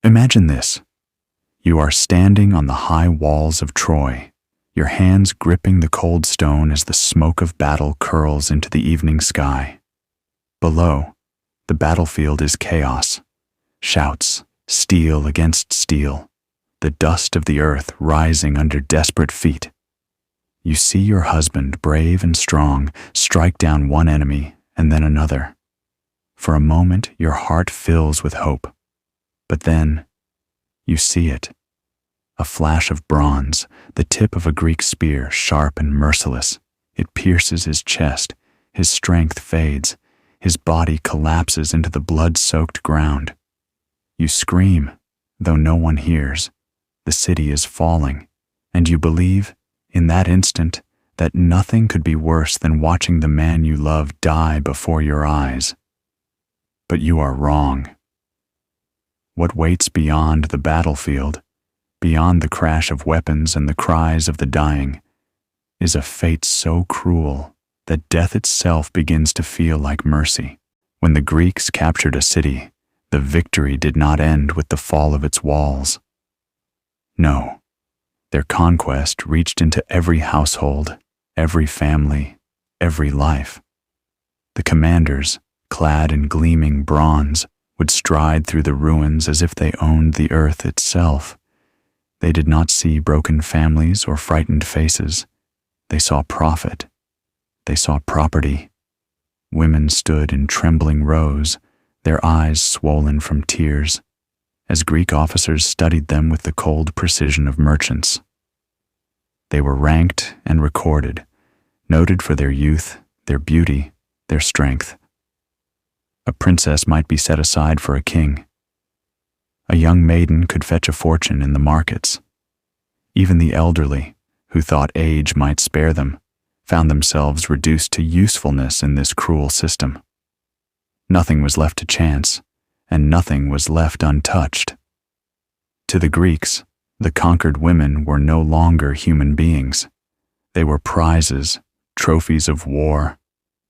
Imagine this. You are standing on the high walls of Troy, your hands gripping the cold stone as the smoke of battle curls into the evening sky. Below, the battlefield is chaos. Shouts, steel against steel, the dust of the earth rising under desperate feet. You see your husband, brave and strong, strike down one enemy and then another. For a moment, your heart fills with hope. But then, you see it. A flash of bronze, the tip of a Greek spear, sharp and merciless. It pierces his chest, his strength fades, his body collapses into the blood-soaked ground. You scream, though no one hears. The city is falling, and you believe, in that instant, that nothing could be worse than watching the man you love die before your eyes. But you are wrong. What waits beyond the battlefield, beyond the crash of weapons and the cries of the dying, is a fate so cruel that death itself begins to feel like mercy. When the Greeks captured a city, the victory did not end with the fall of its walls. No, their conquest reached into every household, every family, every life. The commanders, clad in gleaming bronze, would stride through the ruins as if they owned the earth itself. They did not see broken families or frightened faces. They saw profit. They saw property. Women stood in trembling rows, their eyes swollen from tears, as Greek officers studied them with the cold precision of merchants. They were ranked and recorded, noted for their youth, their beauty, their strength. A princess might be set aside for a king. A young maiden could fetch a fortune in the markets. Even the elderly, who thought age might spare them, found themselves reduced to usefulness in this cruel system. Nothing was left to chance, and nothing was left untouched. To the Greeks, the conquered women were no longer human beings. They were prizes, trophies of war,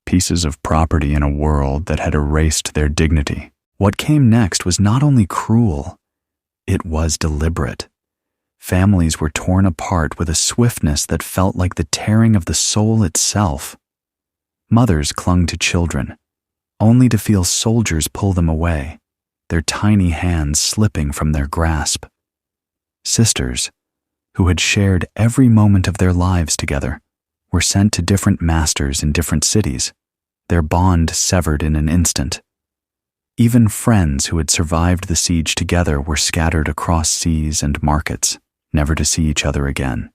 pieces of property in a world that had erased their dignity. What came next was not only cruel, it was deliberate. Families were torn apart with a swiftness that felt like the tearing of the soul itself. Mothers clung to children, only to feel soldiers pull them away, their tiny hands slipping from their grasp. Sisters, who had shared every moment of their lives together, were sent to different masters in different cities, their bond severed in an instant. Even friends who had survived the siege together were scattered across seas and markets, never to see each other again.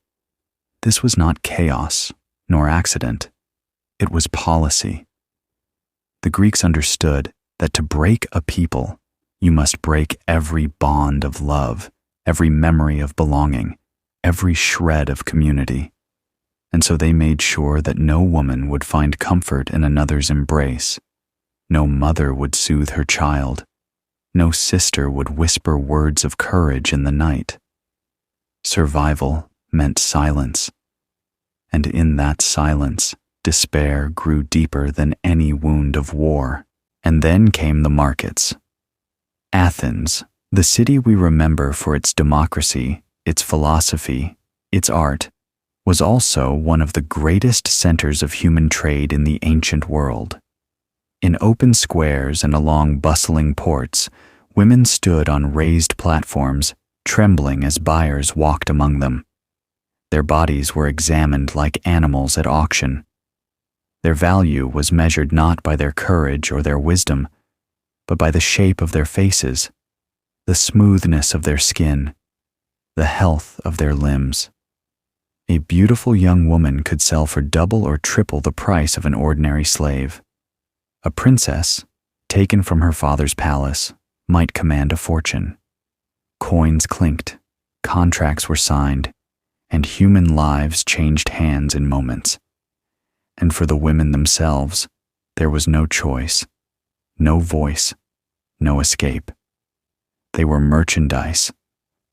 This was not chaos, nor accident. It was policy. The Greeks understood that to break a people, you must break every bond of love, every memory of belonging, every shred of community. And so they made sure that no woman would find comfort in another's embrace. No mother would soothe her child. No sister would whisper words of courage in the night. Survival meant silence. And in that silence, despair grew deeper than any wound of war. And then came the markets. Athens, the city we remember for its democracy, its philosophy, its art, was also one of the greatest centers of human trade in the ancient world. In open squares and along bustling ports, women stood on raised platforms, trembling as buyers walked among them. Their bodies were examined like animals at auction. Their value was measured not by their courage or their wisdom, but by the shape of their faces, the smoothness of their skin, the health of their limbs. A beautiful young woman could sell for double or triple the price of an ordinary slave. A princess, taken from her father's palace, might command a fortune. Coins clinked, contracts were signed, and human lives changed hands in moments. And for the women themselves, there was no choice, no voice, no escape. They were merchandise,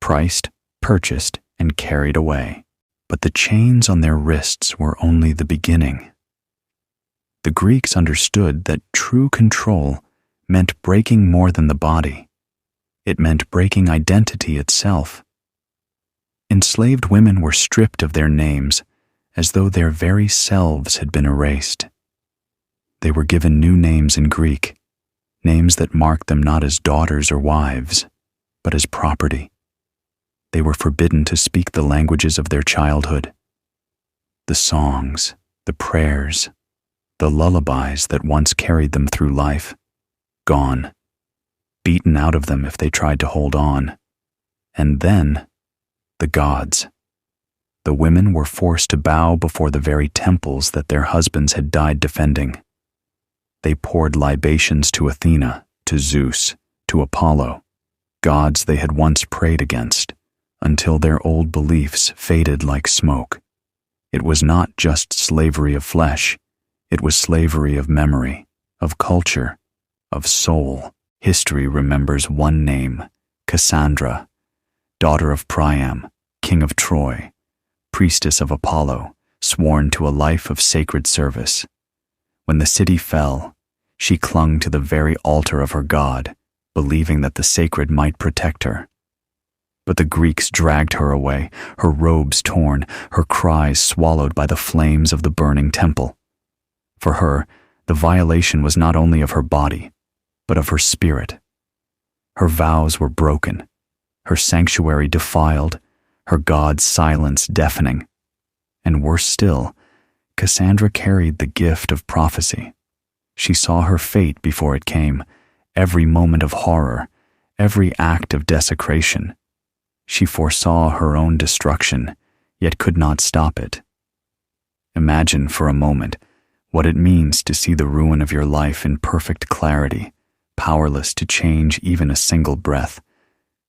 priced, purchased, and carried away. But the chains on their wrists were only the beginning. The Greeks understood that true control meant breaking more than the body. It meant breaking identity itself. Enslaved women were stripped of their names, as though their very selves had been erased. They were given new names in Greek, names that marked them not as daughters or wives, but as property. They were forbidden to speak the languages of their childhood. The songs, the prayers, the lullabies that once carried them through life, gone, beaten out of them if they tried to hold on. And then, the gods. The women were forced to bow before the very temples that their husbands had died defending. They poured libations to Athena, to Zeus, to Apollo, gods they had once prayed against, until their old beliefs faded like smoke. It was not just slavery of flesh, it was slavery of memory, of culture, of soul. History remembers one name, Cassandra, daughter of Priam, king of Troy, priestess of Apollo, sworn to a life of sacred service. When the city fell, she clung to the very altar of her god, believing that the sacred might protect her. But the Greeks dragged her away, her robes torn, her cries swallowed by the flames of the burning temple. For her, the violation was not only of her body, but of her spirit. Her vows were broken, her sanctuary defiled, her god's silence deafening. And worse still, Cassandra carried the gift of prophecy. She saw her fate before it came, every moment of horror, every act of desecration. She foresaw her own destruction, yet could not stop it. Imagine for a moment what it means to see the ruin of your life in perfect clarity, powerless to change even a single breath.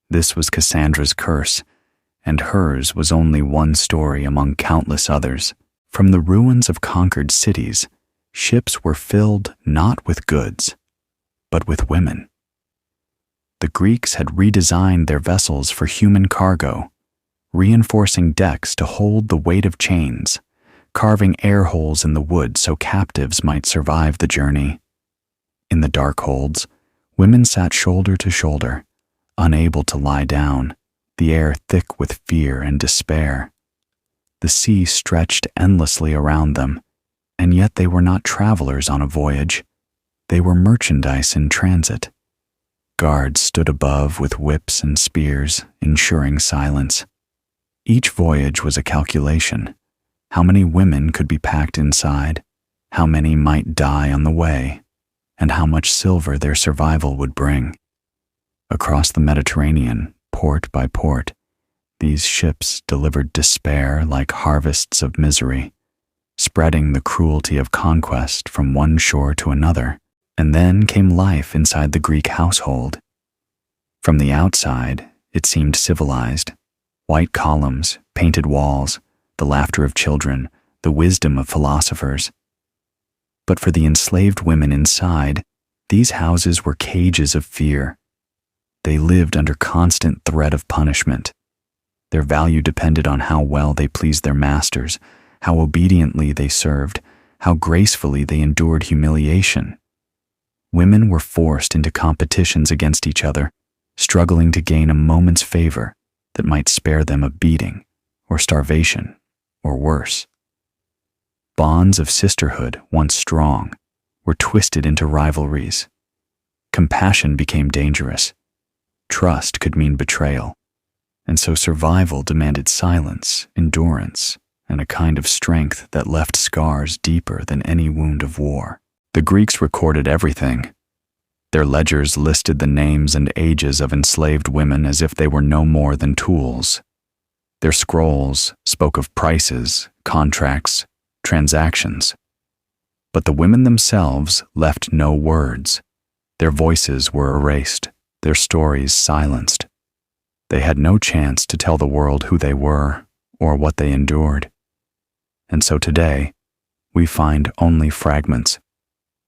This was Cassandra's curse, and hers was only one story among countless others. From the ruins of conquered cities, ships were filled not with goods, but with women. The Greeks had redesigned their vessels for human cargo, reinforcing decks to hold the weight of chains, carving air holes in the wood so captives might survive the journey. In the dark holds, women sat shoulder to shoulder, unable to lie down, the air thick with fear and despair. The sea stretched endlessly around them, and yet they were not travelers on a voyage. They were merchandise in transit. Guards stood above with whips and spears, ensuring silence. Each voyage was a calculation. How many women could be packed inside, how many might die on the way, and how much silver their survival would bring. Across the Mediterranean, port by port, these ships delivered despair like harvests of misery, spreading the cruelty of conquest from one shore to another. And then came life inside the Greek household. From the outside, it seemed civilized. White columns, painted walls, the laughter of children, the wisdom of philosophers. But for the enslaved women inside, these houses were cages of fear. They lived under constant threat of punishment. Their value depended on how well they pleased their masters, how obediently they served, how gracefully they endured humiliation. Women were forced into competitions against each other, struggling to gain a moment's favor that might spare them a beating, or starvation, or worse. Bonds of sisterhood, once strong, were twisted into rivalries. Compassion became dangerous. Trust could mean betrayal. And so survival demanded silence, endurance, and a kind of strength that left scars deeper than any wound of war. The Greeks recorded everything. Their ledgers listed the names and ages of enslaved women as if they were no more than tools. Their scrolls spoke of prices, contracts, transactions. But the women themselves left no words. Their voices were erased, their stories silenced. They had no chance to tell the world who they were or what they endured. And so today, we find only fragments.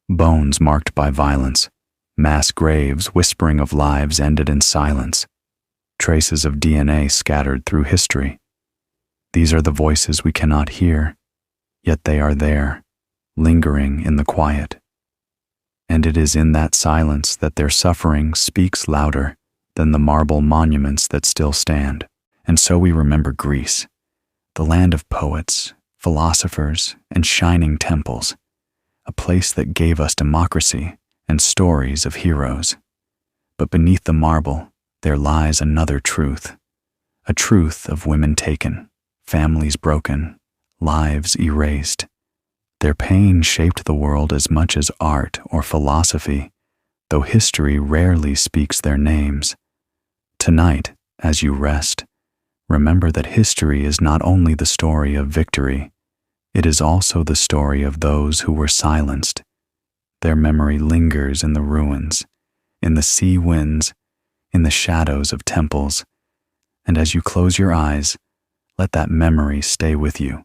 Bones marked by violence, mass graves whispering of lives ended in silence, traces of DNA scattered through history. These are the voices we cannot hear, yet they are there, lingering in the quiet. And it is in that silence that their suffering speaks louder, than the marble monuments that still stand. And so we remember Greece, the land of poets, philosophers, and shining temples, a place that gave us democracy and stories of heroes. But beneath the marble, there lies another truth, a truth of women taken, families broken, lives erased. Their pain shaped the world as much as art or philosophy, though history rarely speaks their names. Tonight, as you rest, remember that history is not only the story of victory, it is also the story of those who were silenced. Their memory lingers in the ruins, in the sea winds, in the shadows of temples, and as you close your eyes, let that memory stay with you.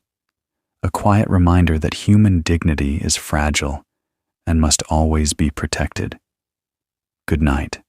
A quiet reminder that human dignity is fragile and must always be protected. Good night.